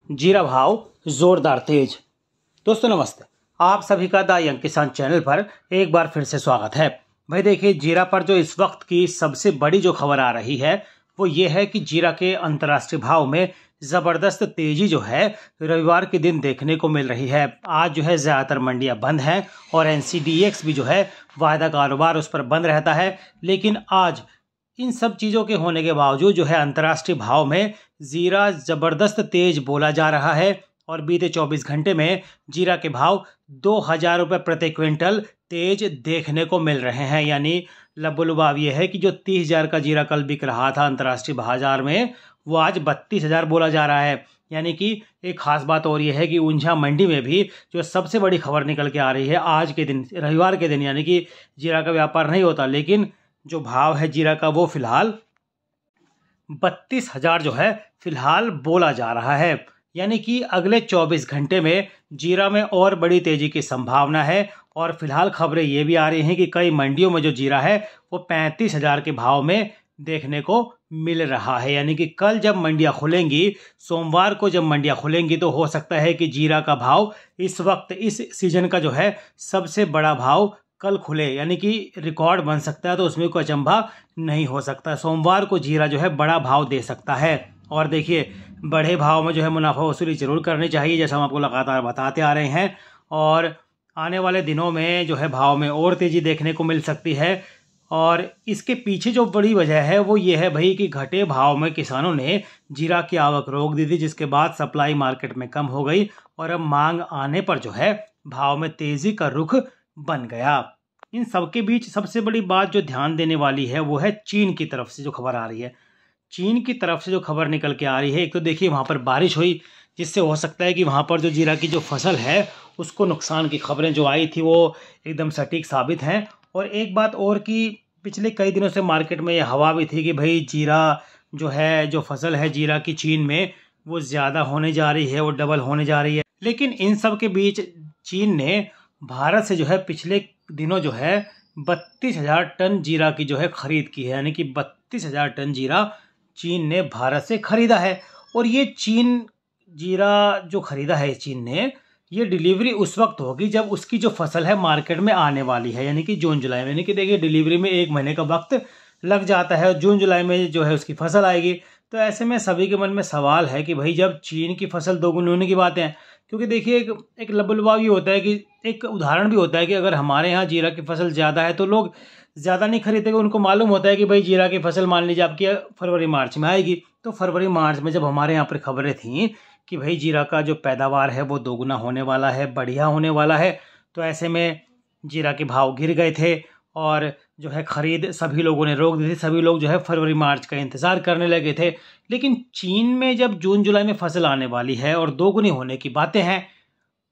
जीरा भाव जोरदार तेज। दोस्तों नमस्ते, आप सभी का द यंग किसान चैनल पर एक बार फिर से स्वागत है। भाई देखिए, जीरा पर जो इस वक्त की सबसे बड़ी जो खबर आ रही है वो ये है कि जीरा के अंतर्राष्ट्रीय भाव में जबरदस्त तेजी जो है रविवार के दिन देखने को मिल रही है। आज जो है ज्यादातर मंडियां बंद हैं और एनसीडीएक्स भी जो है वायदा कारोबार उस पर बंद रहता है। लेकिन आज इन सब चीज़ों के होने के बावजूद जो है अंतर्राष्ट्रीय भाव में जीरा ज़बरदस्त तेज बोला जा रहा है और बीते 24 घंटे में जीरा के भाव 2000 रुपये प्रति क्विंटल तेज देखने को मिल रहे हैं। यानी लबुलबाव ये है कि जो 30,000 का जीरा कल बिक रहा था अंतर्राष्ट्रीय बाजार में, वो आज 32,000 बोला जा रहा है। यानी कि एक खास बात और ये है कि ऊंझा मंडी में भी जो सबसे बड़ी खबर निकल के आ रही है आज के दिन, रविवार के दिन, यानी कि जीरा का व्यापार नहीं होता, लेकिन जो भाव है जीरा का वो फिलहाल 32,000 जो है फिलहाल बोला जा रहा है। यानी कि अगले 24 घंटे में जीरा में और बड़ी तेजी की संभावना है। और फिलहाल खबरें ये भी आ रही हैं कि कई मंडियों में जो जीरा है वो 35,000 के भाव में देखने को मिल रहा है। यानी कि कल जब मंडियां खुलेंगी, सोमवार को जब मंडियां खुलेंगी, तो हो सकता है कि जीरा का भाव इस वक्त इस सीजन का जो है सबसे बड़ा भाव कल खुले, यानी कि रिकॉर्ड बन सकता है। तो उसमें कोई अचंभा नहीं हो सकता। सोमवार को जीरा जो है बड़ा भाव दे सकता है। और देखिए, बड़े भाव में जो है मुनाफा वसूली जरूर करनी चाहिए, जैसा हम आपको लगातार बताते आ रहे हैं। और आने वाले दिनों में जो है भाव में और तेज़ी देखने को मिल सकती है। और इसके पीछे जो बड़ी वजह है वो ये है भाई कि घटे भाव में किसानों ने जीरा की आवक रोक दी थी, जिसके बाद सप्लाई मार्केट में कम हो गई और अब मांग आने पर जो है भाव में तेज़ी का रुख बन गया। इन सबके बीच सबसे बड़ी बात जो ध्यान देने वाली है वो है चीन की तरफ से जो खबर आ रही है। चीन की तरफ से जो खबर निकल के आ रही है, एक तो देखिए वहाँ पर बारिश हुई, जिससे हो सकता है कि वहाँ पर जो जीरा की जो फसल है उसको नुकसान की खबरें जो आई थी वो एकदम सटीक साबित हैं। और एक बात और कि पिछले कई दिनों से मार्केट में ये हवा भी थी कि भाई जीरा जो है, जो फसल है जीरा की चीन में, वो ज़्यादा होने जा रही है, वो डबल होने जा रही है। लेकिन इन सब के बीच चीन ने भारत से जो है पिछले दिनों जो है 32,000 टन जीरा की जो है खरीद की है। यानी कि 32,000 टन जीरा चीन ने भारत से खरीदा है। और ये चीन जीरा जो खरीदा है चीन ने, ये डिलीवरी उस वक्त होगी जब उसकी जो फसल है मार्केट में आने वाली है, यानी कि जून जुलाई में। यानी कि देखिए, डिलीवरी में 1 महीने का वक्त लग जाता है और जून जुलाई में जो है उसकी फसल आएगी। तो ऐसे में सभी के मन में सवाल है कि भाई जब चीन की फसल दोगुनी होने की बातें हैं, क्योंकि देखिए एक लबुलबाव ये होता है कि एक उदाहरण भी होता है कि अगर हमारे यहाँ जीरा की फसल ज़्यादा है तो लोग ज़्यादा नहीं खरीदेंगे। उनको मालूम होता है कि भाई जीरा की फसल मान लीजिए आपकी फरवरी मार्च में आएगी, तो फरवरी मार्च में जब हमारे यहाँ पर खबरें थीं कि भाई जीरा का जो पैदावार है वो दोगुना होने वाला है, बढ़िया होने वाला है, तो ऐसे में जीरा के भाव गिर गए थे और जो है खरीद सभी लोगों ने रोक दी थी। सभी लोग जो है फरवरी मार्च का इंतज़ार करने लगे थे। लेकिन चीन में जब जून जुलाई में फसल आने वाली है और दोगुनी होने की बातें हैं,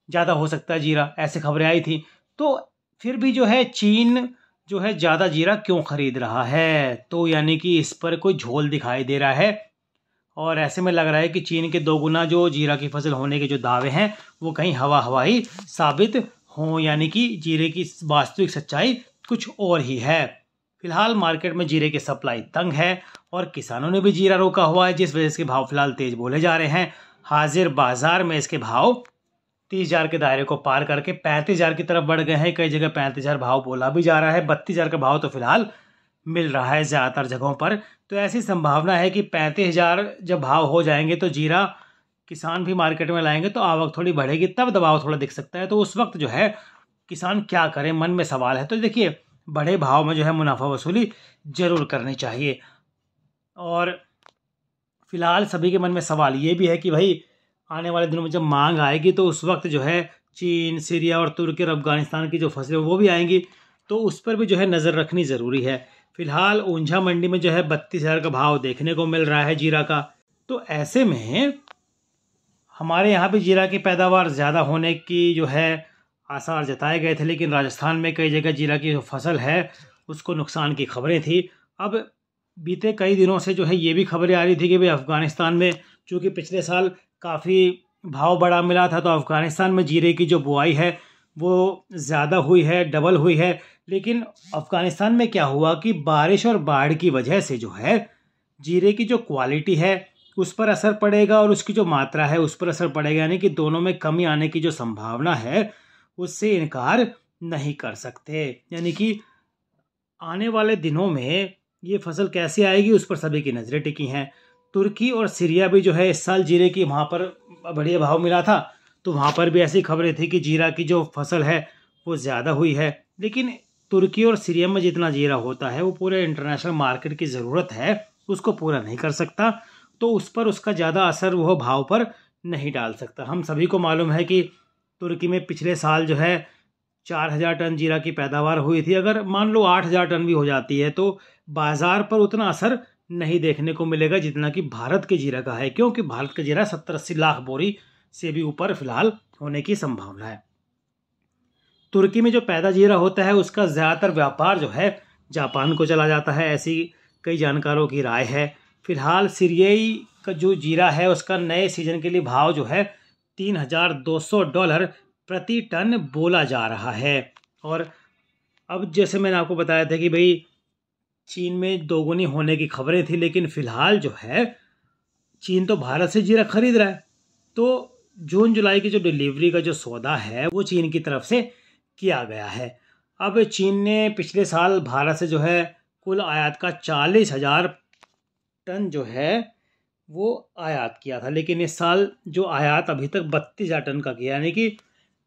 ज़्यादा हो सकता है जीरा, ऐसे खबरें आई थी, तो फिर भी जो है चीन जो है ज़्यादा जीरा क्यों खरीद रहा है? तो यानी कि इस पर कोई झोल दिखाई दे रहा है। और ऐसे में लग रहा है कि चीन के दोगुना जो जीरा की फसल होने के जो दावे हैं वो कहीं हवा हवाई साबित हों, यानी कि जीरे की वास्तविक सच्चाई कुछ और ही है। फिलहाल मार्केट में जीरे की सप्लाई तंग है और किसानों ने भी जीरा रोका हुआ है, जिस वजह से इसके भाव फिलहाल तेज बोले जा रहे हैं। हाजिर बाजार में इसके भाव 30,000 के दायरे को पार करके 35,000 की तरफ बढ़ गए हैं। कई जगह 35,000 भाव बोला भी जा रहा है। 32,000 का भाव तो फिलहाल मिल रहा है ज़्यादातर जगहों पर। तो ऐसी संभावना है कि 35,000 जब भाव हो जाएंगे तो जीरा किसान भी मार्केट में लाएंगे तो आवक थोड़ी बढ़ेगी, तब दबाव थोड़ा दिख सकता है। तो उस वक्त जो है किसान क्या करें, मन में सवाल है। तो देखिए, बड़े भाव में जो है मुनाफा वसूली जरूर करनी चाहिए। और फिलहाल सभी के मन में सवाल ये भी है कि भाई आने वाले दिनों में जब मांग आएगी तो उस वक्त जो है चीन, सीरिया और तुर्की और अफगानिस्तान की जो फसलें वो भी आएंगी, तो उस पर भी जो है नज़र रखनी ज़रूरी है। फिलहाल ऊंझा मंडी में जो है 32,000 का भाव देखने को मिल रहा है जीरा का। तो ऐसे में हमारे यहाँ भी जीरा की पैदावार ज़्यादा होने की जो है आसार जताए गए थे, लेकिन राजस्थान में कई जगह जीरा की जो फसल है उसको नुकसान की खबरें थी। अब बीते कई दिनों से जो है ये भी खबरें आ रही थी कि भाई अफ़गानिस्तान में, चूँकि पिछले साल काफ़ी भाव बड़ा मिला था, तो अफ़गानिस्तान में जीरे की जो बुआई है वो ज़्यादा हुई है, डबल हुई है। लेकिन अफ़गानिस्तान में क्या हुआ कि बारिश और बाढ़ की वजह से जो है जीरे की जो क्वालिटी है उस पर असर पड़ेगा और उसकी जो मात्रा है उस पर असर पड़ेगा, यानी कि दोनों में कमी आने की जो संभावना है उससे इनकार नहीं कर सकते। यानी कि आने वाले दिनों में ये फसल कैसे आएगी उस पर सभी की नज़रें टिकी हैं। तुर्की और सीरिया भी जो है इस साल जीरे की वहाँ पर बढ़िया भाव मिला था, तो वहाँ पर भी ऐसी खबरें थी कि जीरा की जो फसल है वो ज़्यादा हुई है। लेकिन तुर्की और सीरिया में जितना जीरा होता है वो पूरे इंटरनेशनल मार्केट की ज़रूरत है उसको पूरा नहीं कर सकता, तो उस पर उसका ज़्यादा असर वह भाव पर नहीं डाल सकता। हम सभी को मालूम है कि तुर्की में पिछले साल जो है 4,000 टन जीरा की पैदावार हुई थी। अगर मान लो 8,000 टन भी हो जाती है तो बाज़ार पर उतना असर नहीं देखने को मिलेगा जितना कि भारत के जीरा का है, क्योंकि भारत का जीरा 70-80 लाख बोरी से भी ऊपर फिलहाल होने की संभावना है। तुर्की में जो पैदा जीरा होता है उसका ज़्यादातर व्यापार जो है जापान को चला जाता है, ऐसी कई जानकारों की राय है। फिलहाल सीरियाई का जो जीरा है उसका नए सीजन के लिए भाव जो है $3,200 प्रति टन बोला जा रहा है। और अब जैसे मैंने आपको बताया था कि भाई चीन में दोगुनी होने की खबरें थी, लेकिन फ़िलहाल जो है चीन तो भारत से जीरा खरीद रहा है, तो जून जुलाई की जो डिलीवरी का जो सौदा है वो चीन की तरफ से किया गया है। अब चीन ने पिछले साल भारत से जो है कुल आयात का 40,000 टन जो है वो आयात किया था, लेकिन इस साल जो आयात अभी तक 32,000 टन का किया, यानी कि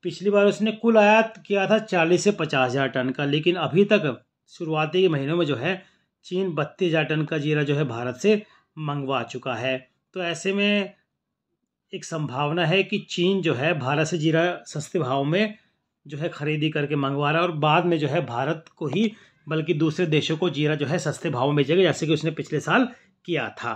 पिछली बार उसने कुल आयात किया था 40 से 50,000 टन का, लेकिन अभी तक शुरुआती महीनों में जो है चीन 32,000 टन का जीरा जो है भारत से मंगवा चुका है। तो ऐसे में एक संभावना है कि चीन जो है भारत से जीरा सस्ते भाव में जो है खरीदी करके मंगवा रहा है और बाद में जो है भारत को ही बल्कि दूसरे देशों को जीरा जो है सस्ते भाव में बेचेगा, जैसे कि उसने पिछले साल किया था।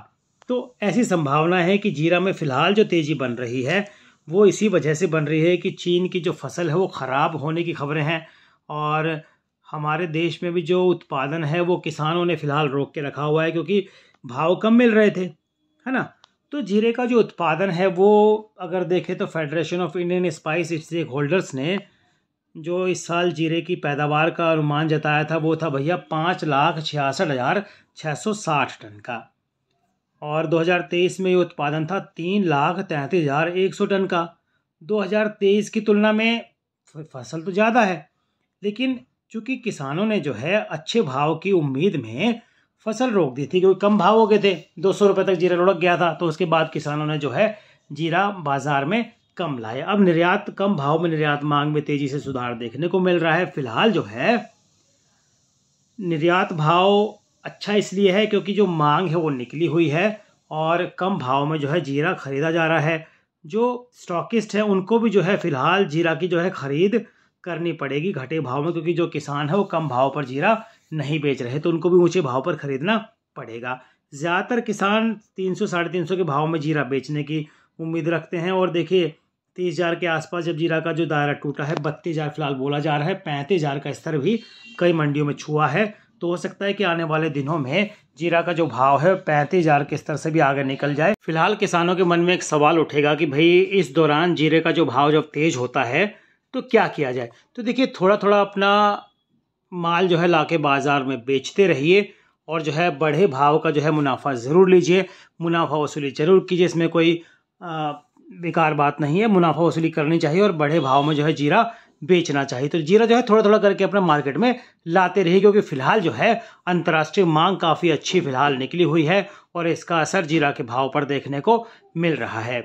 तो ऐसी संभावना है कि जीरा में फ़िलहाल जो तेज़ी बन रही है वो इसी वजह से बन रही है कि चीन की जो फसल है वो ख़राब होने की खबरें हैं, और हमारे देश में भी जो उत्पादन है वो किसानों ने फ़िलहाल रोक के रखा हुआ है क्योंकि भाव कम मिल रहे थे, है ना। तो जीरे का जो उत्पादन है वो अगर देखें तो federation of Indian spice stakeholders ने जो इस साल जीरे की पैदावार का अनुमान जताया था वो था भैया 5,66,660 टन का, और 2023 में ये उत्पादन था 3,33,100 टन का। 2023 की तुलना में फसल तो ज़्यादा है, लेकिन चूँकि किसानों ने जो है अच्छे भाव की उम्मीद में फसल रोक दी थी क्योंकि कम भाव हो गए थे, 200 रुपये तक जीरा लुढ़क गया था, तो उसके बाद किसानों ने जो है जीरा बाज़ार में कम लाए। अब निर्यात कम भाव में निर्यात मांग में तेज़ी से सुधार देखने को मिल रहा है। फिलहाल जो है निर्यात भाव अच्छा इसलिए है क्योंकि जो मांग है वो निकली हुई है और कम भाव में जो है जीरा खरीदा जा रहा है। जो स्टॉकिस्ट हैं उनको भी जो है फ़िलहाल जीरा की जो है ख़रीद करनी पड़ेगी घटे भाव में, क्योंकि जो किसान है वो कम भाव पर जीरा नहीं बेच रहे तो उनको भी ऊंचे भाव पर ख़रीदना पड़ेगा। ज़्यादातर किसान 300 साढ़े 300 के भाव में जीरा बेचने की उम्मीद रखते हैं, और देखिए 30,000 के आसपास जब जीरा का जो दायरा टूटा है 32,000 फिलहाल बोला जा रहा है, 35,000 का स्तर भी कई मंडियों में छुआ है। तो हो सकता है कि आने वाले दिनों में जीरा का जो भाव है 35,000 के स्तर से भी आगे निकल जाए। फिलहाल किसानों के मन में एक सवाल उठेगा कि भाई इस दौरान जीरे का जो भाव जब तेज होता है तो क्या किया जाए। तो देखिए थोड़ा थोड़ा अपना माल जो है लाके बाज़ार में बेचते रहिए और जो है बढ़े भाव का जो है मुनाफा ज़रूर लीजिए, मुनाफा वसूली ज़रूर कीजिए, इसमें कोई बेकार बात नहीं है, मुनाफा वसूली करनी चाहिए और बढ़े भाव में जो है जीरा बेचना चाहिए। तो जीरा जो है थोड़ा थोड़ा करके अपना मार्केट में लाते रहिए, क्योंकि फ़िलहाल जो है अंतर्राष्ट्रीय मांग काफ़ी अच्छी फ़िलहाल निकली हुई है और इसका असर जीरा के भाव पर देखने को मिल रहा है।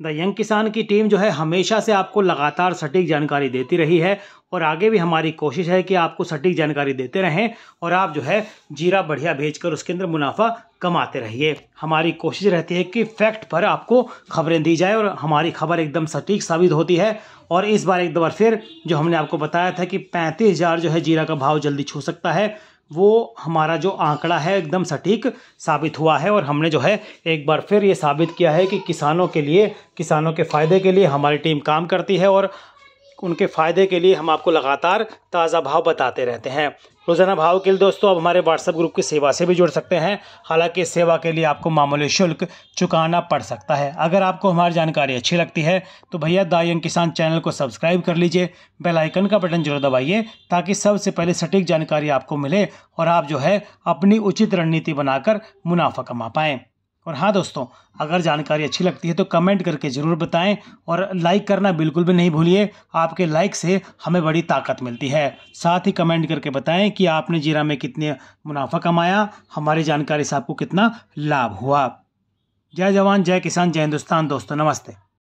द यंग किसान की टीम जो है हमेशा से आपको लगातार सटीक जानकारी देती रही है और आगे भी हमारी कोशिश है कि आपको सटीक जानकारी देते रहें और आप जो है जीरा बढ़िया बेचकर उसके अंदर मुनाफा कमाते रहिए। हमारी कोशिश रहती है कि फैक्ट पर आपको खबरें दी जाए और हमारी खबर एकदम सटीक साबित होती है। और इस बार एक बार फिर जो हमने आपको बताया था कि 35,000 जो है जीरा का भाव जल्दी छू सकता है, वो हमारा जो आंकड़ा है एकदम सटीक साबित हुआ है और हमने जो है एक बार फिर ये साबित किया है कि किसानों के लिए, किसानों के फ़ायदे के लिए हमारी टीम काम करती है और उनके फ़ायदे के लिए हम आपको लगातार ताज़ा भाव बताते रहते हैं। रोज़ाना भाव के लिए दोस्तों आप हमारे व्हाट्सएप ग्रुप की सेवा से भी जुड़ सकते हैं, हालांकि इस सेवा के लिए आपको मामूली शुल्क चुकाना पड़ सकता है। अगर आपको हमारी जानकारी अच्छी लगती है तो भैया द यंग किसान चैनल को सब्सक्राइब कर लीजिए, बेल आइकन का बटन जरूर दबाइए ताकि सबसे पहले सटीक जानकारी आपको मिले और आप जो है अपनी उचित रणनीति बनाकर मुनाफा कमा पाएँ। और हाँ दोस्तों, अगर जानकारी अच्छी लगती है तो कमेंट करके ज़रूर बताएं और लाइक करना बिल्कुल भी नहीं भूलिए। आपके लाइक से हमें बड़ी ताकत मिलती है। साथ ही कमेंट करके बताएं कि आपने जीरा में कितने मुनाफा कमाया, हमारी जानकारी से आपको कितना लाभ हुआ। जय जवान, जय किसान, जय हिंदुस्तान। दोस्तों नमस्ते।